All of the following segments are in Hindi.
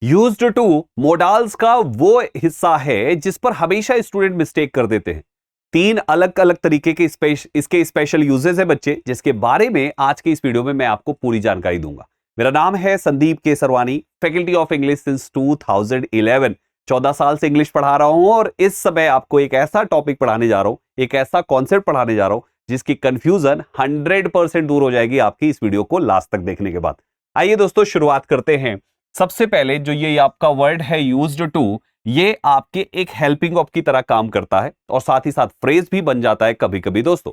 यूज्ड टू मोडाल्स का वो हिस्सा है जिस पर हमेशा स्टूडेंट मिस्टेक कर देते हैं। तीन अलग अलग तरीके के इसके स्पेशल यूजेस है बच्चे, जिसके बारे में आज के इस वीडियो में मैं आपको पूरी जानकारी दूंगा। मेरा नाम है Sandeep Kesarwani, faculty of English since 2011। 14 साल से इंग्लिश पढ़ा रहा हूं और इस समय आपको एक ऐसा टॉपिक पढ़ाने जा रहा हूं, एक ऐसा कॉन्सेप्ट पढ़ाने जा रहा हूं जिसकी कंफ्यूजन 100% दूर हो जाएगी आपकी इस वीडियो को लास्ट तक देखने के बाद। आइए दोस्तों शुरुआत करते हैं। सबसे पहले जो ये आपका वर्ड है यूज्ड टू, ये आपके एक हेल्पिंग ऑफ की तरह काम करता है और साथ ही साथ फ्रेज भी बन जाता है कभी कभी दोस्तों।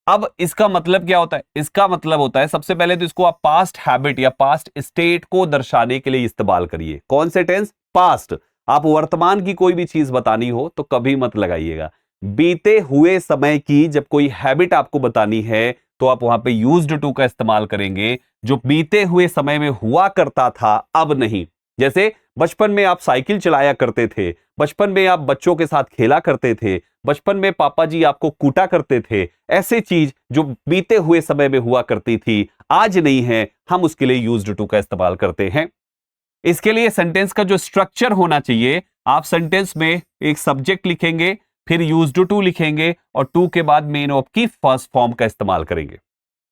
अब इसका मतलब क्या होता है? इसका मतलब होता है सबसे पहले तो इसको आप पास्ट हैबिट या पास्ट स्टेट को दर्शाने के लिए इस्तेमाल करिए। कौन से टेंस? पास्ट। आप वर्तमान की कोई भी चीज बतानी हो तो कभी मत लगाइएगा। बीते हुए समय की जब कोई हैबिट आपको बतानी है तो आप वहां पे यूज्ड टू का इस्तेमाल करेंगे, जो बीते हुए समय में हुआ करता था, अब नहीं। जैसे बचपन में आप साइकिल चलाया करते थे, बचपन में आप बच्चों के साथ खेला करते थे, बचपन में पापा जी आपको कूटा करते थे। ऐसे चीज जो बीते हुए समय में हुआ करती थी, आज नहीं है, हम उसके लिए यूज्ड टू का इस्तेमाल करते हैं। इसके लिए सेंटेंस का जो स्ट्रक्चर होना चाहिए, आप सेंटेंस में एक सब्जेक्ट लिखेंगे, फिर यूज्ड टू लिखेंगे और टू के बाद मेन ऑफ की फर्स्ट फॉर्म का इस्तेमाल करेंगे।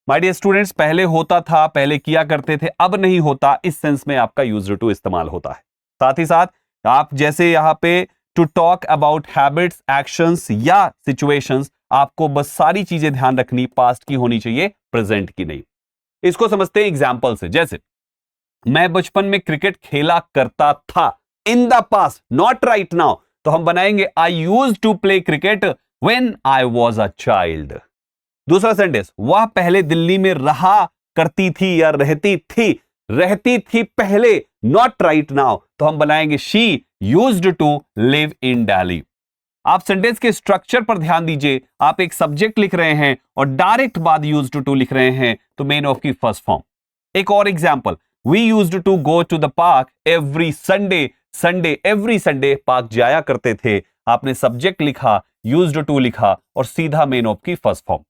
माय डियर स्टूडेंट्स, पहले होता था, पहले किया करते थे, अब नहीं होता, इस सेंस में आपका यूज्ड टू इस्तेमाल होता है। साथ ही साथ आप जैसे यहां पे to talk about habits, actions या सिचुएशंस, आपको बस सारी चीजें ध्यान रखनी पास्ट की होनी चाहिए, प्रेजेंट की नहीं। इसको समझते हैं एग्जांपल से। जैसे मैं बचपन में क्रिकेट खेला करता था, in the past, not right now, तो हम बनाएंगे I used to play cricket when I was a child. दूसरा सेंटेंस, वह पहले दिल्ली में रहा करती थी या रहती थी पहले, नॉट राइट नाउ, तो हम बनाएंगे she used to live in Delhi. आप सेंटेंस के स्ट्रक्चर पर ध्यान दीजिए। आप एक सब्जेक्ट लिख रहे हैं और डायरेक्ट बाद यूज्ड टू लिख रहे हैं, तो मेन ऑफ की फर्स्ट फॉर्म। एक और example, we used to go to the park every Sunday every Sunday park जाया करते थे। आपने सब्जेक्ट लिखा, यूज्ड टू लिखा और सीधा मेन ऑफ की फर्स्ट फॉर्म।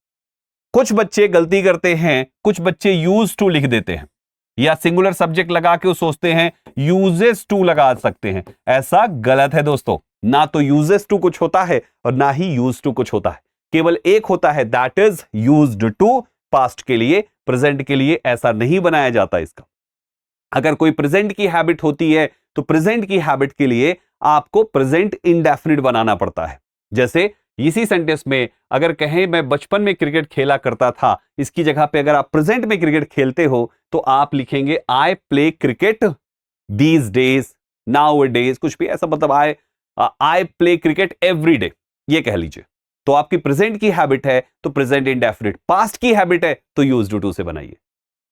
कुछ बच्चे गलती करते हैं, कुछ बच्चे यूज टू लिख देते हैं या सिंगुलर सब्जेक्ट लगा के वो सोचते हैं यूजेस टू लगा सकते हैं। ऐसा गलत है दोस्तों। ना तो यूजेस टू कुछ होता है और ना ही यूज टू कुछ होता है। केवल एक होता है, that is used to, past के लिए। प्रेजेंट के लिए ऐसा नहीं बनाया जाता इसका। अगर कोई प्रेजेंट की हैबिट होती है तो प्रेजेंट की हैबिट के लिए आपको प्रेजेंट इंडेफिनिट बनाना पड़ता है। जैसे इसी सेंटेंस में अगर कहें मैं बचपन में क्रिकेट खेला करता था, इसकी जगह पे अगर आप प्रेजेंट में क्रिकेट खेलते हो तो आप लिखेंगे I play cricket these days, now days, कुछ भी ऐसा, मतलब I play cricket every day, ये कह लीजिए। तो आपकी प्रेजेंट की हैबिट है तो प्रेजेंट इंडेफिनिट, पास्ट की हैबिट है तो यूज्ड टू से बनाइए।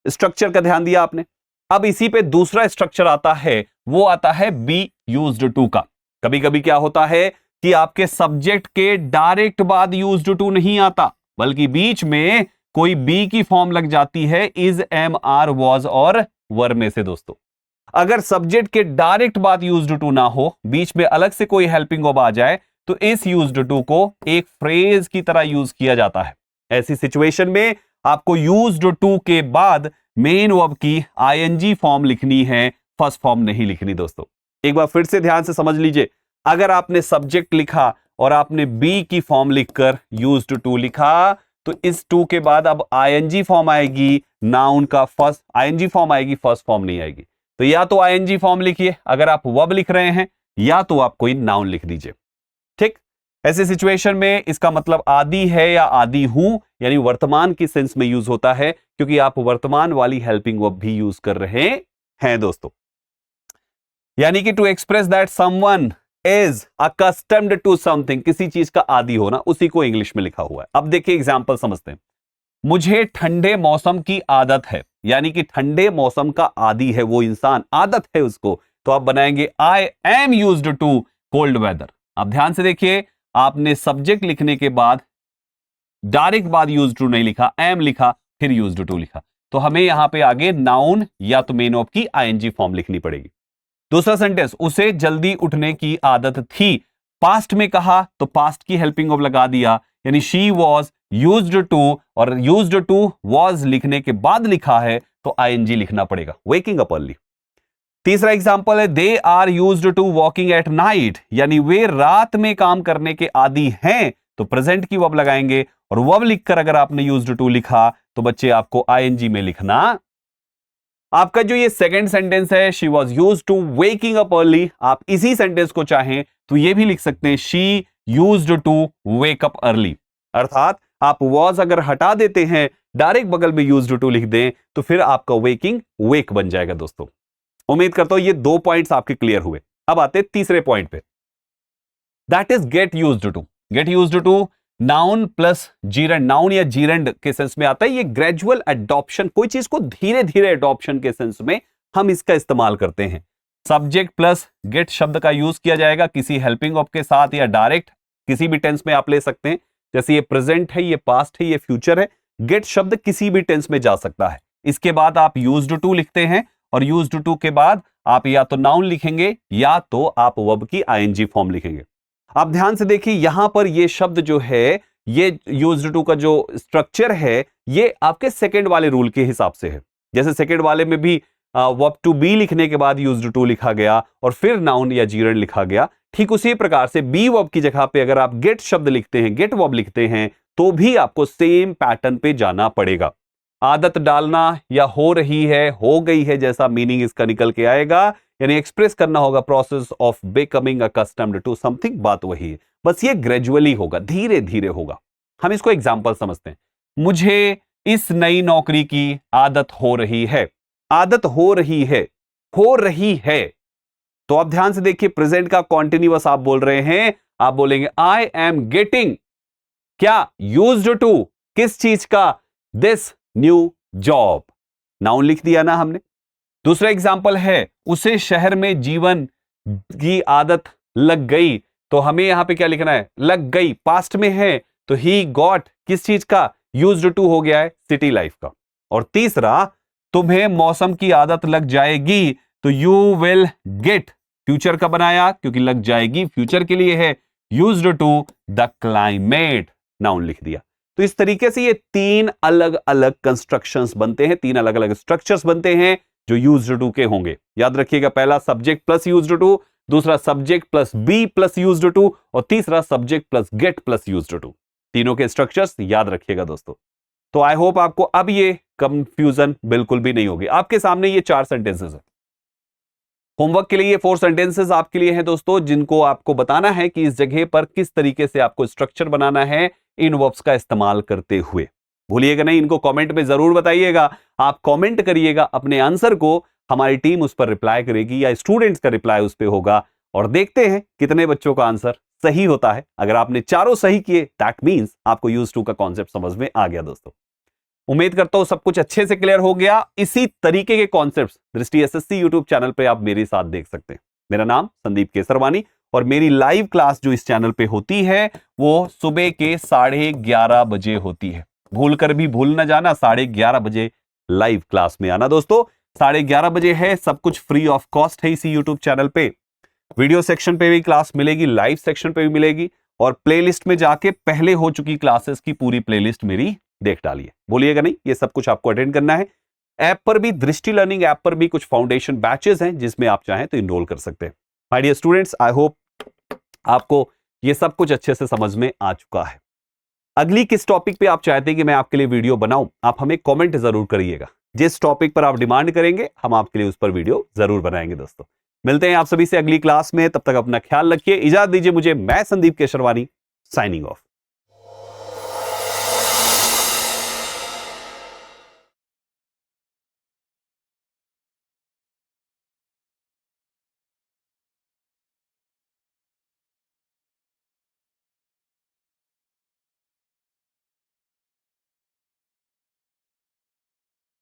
स्ट्रक्चर का ध्यान दिया आपने। अब इसी पे दूसरा स्ट्रक्चर आता है, वो आता है बी यूज्ड टू का। कभी कभी क्या होता है कि आपके सब्जेक्ट के डायरेक्ट बाद यूज्ड टू नहीं आता, बल्कि बीच में कोई बी की फॉर्म लग जाती है, इज, एम, आर, वॉज और वर में से दोस्तों। अगर सब्जेक्ट के डायरेक्ट बाद यूज्ड टू ना हो, बीच में अलग से कोई हेल्पिंग वर्ब आ जाए, तो इस यूज्ड टू को एक फ्रेज की तरह यूज किया जाता है। ऐसी सिचुएशन में आपको यूज्ड टू के बाद मेन वर्ब की आईएनजी फॉर्म लिखनी है, फर्स्ट फॉर्म नहीं लिखनी दोस्तों। एक बार फिर से ध्यान से समझ लीजिए। अगर आपने सब्जेक्ट लिखा और आपने बी की फॉर्म लिखकर यूज्ड टू लिखा, तो इस टू के बाद अब आईएनजी फॉर्म आएगी, नाउन का फर्स्ट आईएनजी फॉर्म आएगी, फर्स्ट फॉर्म नहीं आएगी। तो या तो आईएनजी फॉर्म लिखिए अगर आप वर्ब लिख रहे हैं, या तो आप कोई नाउन लिख दीजिए। ठीक, ऐसे सिचुएशन में इसका मतलब आदि है या आदि हूं, यानी वर्तमान की सेंस में यूज होता है, क्योंकि आप वर्तमान वाली हेल्पिंग वर्ब भी यूज कर रहे हैं दोस्तों। यानी कि to express that someone is accustomed to something, किसी चीज का आदी होना, उसी को इंग्लिश में लिखा हुआ है। अब देखिए एग्जांपल समझते हैं। मुझे ठंडे मौसम की आदत है, यानी कि ठंडे मौसम का आदी है वो इंसान, आदत है उसको, तो आप बनाएंगे I am used to cold weather. अब ध्यान से देखिए, आपने सब्जेक्ट लिखने के बाद डायरेक्ट बाद यूज्ड टू नहीं लिखा, एम लिखा, फिर यूज्ड टू लिखा, तो हमें यहां पे आगे नाउन या तो मेन ऑफ की आईएनजी फॉर्म लिखनी पड़ेगी। दूसरा सेंटेंस, उसे जल्दी उठने की आदत थी, पास्ट में कहा तो पास्ट की हेल्पिंग ऑफ लगा दिया, यानी शी वॉज यूज्ड टू, और यूज्ड टू वॉज लिखने के बाद लिखा है तो आईएनजी लिखना पड़ेगा। Waking up early. तीसरा एग्जाम्पल है they are used to walking at night, यानी वे रात में काम करने के आदी हैं, तो प्रेजेंट की वर्ब लगाएंगे और वर्ब लिखकर अगर आपने यूज्ड टू लिखा तो बच्चे आपको आईएनजी में लिखना। आपका जो ये सेकंड सेंटेंस है she was used to waking up early, आप इसी सेंटेंस को चाहें तो ये भी लिख सकते हैं she used to wake up early, अर्थात आप वॉज अगर हटा देते हैं डायरेक्ट बगल में यूज्ड टू लिख दें तो फिर आपका वेकिंग वेक बन जाएगा। दोस्तों उम्मीद करता हूं ये 2 पॉइंट्स आपके क्लियर हुए। अब आते हैं तीसरे पॉइंट पे, that is get used to. Get used to noun plus gerund, noun या जीरेंड के सेंस में आता है। ये ग्रेजुअल एडॉप्शन, कोई चीज को धीरे धीरे एडॉप्शन के सेंस में हम इसका इस्तेमाल करते हैं। सब्जेक्ट प्लस गेट शब्द का यूज किया जाएगा किसी हेल्पिंग वर्ब के साथ या डायरेक्ट किसी भी टेंस में आप ले सकते हैं। जैसे ये प्रेजेंट है, ये पास्ट है, ये फ्यूचर है। गेट शब्द किसी भी टेंस में जा सकता है। इसके बाद आप यूज्ड टू लिखते हैं और यूज्ड टू के बाद आप या तो नाउन लिखेंगे या तो आप वर्ब की आईएनजी फॉर्म लिखेंगे। आप ध्यान से देखिए यहां पर ये शब्द जो है, ये यूज्ड टू का जो स्ट्रक्चर है ये आपके सेकंड वाले रूल के हिसाब से है। जैसे सेकंड वाले में भी वर्ब टू बी लिखने के बाद यूज्ड टू लिखा गया और फिर नाउन या जीरेंड लिखा गया, ठीक उसी प्रकार से बी वर्ब की जगह पे अगर आप गेट शब्द लिखते हैं, गेट वर्ब लिखते हैं तो भी आपको सेम पैटर्न पे जाना पड़ेगा। आदत डालना या हो रही है, हो गई है जैसा मीनिंग इसका निकल के आएगा, यानी एक्सप्रेस करना होगा process of becoming accustomed to something, बात वही है, बस ये ग्रेजुअली होगा, धीरे धीरे होगा। हम इसको एग्जांपल समझते हैं। मुझे इस नई नौकरी की आदत हो रही है। आदत हो रही है, हो रही है, तो आप ध्यान से देखिए प्रेजेंट का कॉन्टिन्यूअस आप बोल रहे हैं, आप बोलेंगे आई एम गेटिंग क्या यूज्ड टू किस चीज का, दिस न्यू जॉब, नाउन लिख दिया ना हमने। दूसरा एग्जांपल है उसे शहर में जीवन की आदत लग गई, तो हमें यहां पे क्या लिखना है, लग गई, पास्ट में है तो ही गॉट किस चीज का, यूज्ड टू हो गया है सिटी लाइफ का। और तीसरा तुम्हें मौसम की आदत लग जाएगी, तो यू विल गेट, फ्यूचर का बनाया क्योंकि लग जाएगी फ्यूचर के लिए है, used to the climate, noun लिख दिया। तो इस तरीके से ये 3 अलग अलग कंस्ट्रक्शंस बनते हैं, 3 अलग अलग स्ट्रक्चर्स बनते हैं जो यूज्ड टू के होंगे। याद रखिएगा, पहला सब्जेक्ट प्लस यूज्ड टू, दूसरा subject plus be plus used to और तीसरा subject plus get plus used to. तीनों के स्ट्रक्चर्स याद रखिएगा दोस्तों। तो आई होप आपको अब ये कंफ्यूजन बिल्कुल भी नहीं होगी। आपके सामने ये 4 सेंटेंसेस है। होमवर्क के लिए ये 4 सेंटेंसेस आपके लिए हैं दोस्तों, जिनको आपको बताना है कि इस जगह पर किस तरीके से आपको स्ट्रक्चर बनाना है इन वर्ब्स का इस्तेमाल करते हुए। भूलिएगा नहीं, इनको कमेंट में जरूर बताइएगा। आप कमेंट करिएगा अपने आंसर को, हमारी टीम उस पर रिप्लाई करेगी या स्टूडेंट्स का रिप्लाई उस पर होगा और देखते हैं कितने बच्चों का आंसर सही होता है। अगर आपने चारों सही किए दैट मींस आपको यूज्ड टू का कॉन्सेप्ट समझ में आ गया। दोस्तों उम्मीद करता हूं सब कुछ अच्छे से क्लियर हो गया। इसी तरीके के कॉन्सेप्ट्स दृष्टि एसएससी यूट्यूब चैनल पे आप मेरे साथ देख सकते हैं। मेरा नाम संदीप केसरवानी और मेरी लाइव क्लास जो इस चैनल पे होती है वो सुबह के 11:30 बजे होती है। भूलकर भी भूल न जाना, 11:30 बजे लाइव क्लास में आना दोस्तों। 11:30 बजे है, सब कुछ फ्री ऑफ कॉस्ट है इसी यूट्यूब चैनल पे। वीडियो सेक्शन पे भी क्लास मिलेगी, लाइव सेक्शन पे भी मिलेगी और प्लेलिस्ट में जाके पहले हो चुकी क्लासेस की पूरी प्लेलिस्ट मेरी देख डालिए। बोलिएगा नहीं, ये सब कुछ आपको अटेंड करना है। ऐप पर भी, दृष्टि लर्निंग ऐप पर भी कुछ फाउंडेशन बैचेस हैं जिसमें आप चाहें तो इनरोल कर सकते हैं। My dear students, I hope आपको ये सब कुछ अच्छे से समझ में आ चुका है। अगली किस टॉपिक पे आप चाहते हैं कि मैं आपके लिए वीडियो बनाऊं, आप हमें कमेंट जरूर करिएगा। जिस टॉपिक पर आप डिमांड करेंगे हम आपके लिए उस पर वीडियो जरूर बनाएंगे। दोस्तों मिलते हैं आप सभी से अगली क्लास में, तब तक अपना ख्याल रखिए। इजाजत दीजिए मुझे, मैं संदीप केसरवानी, साइनिंग ऑफ।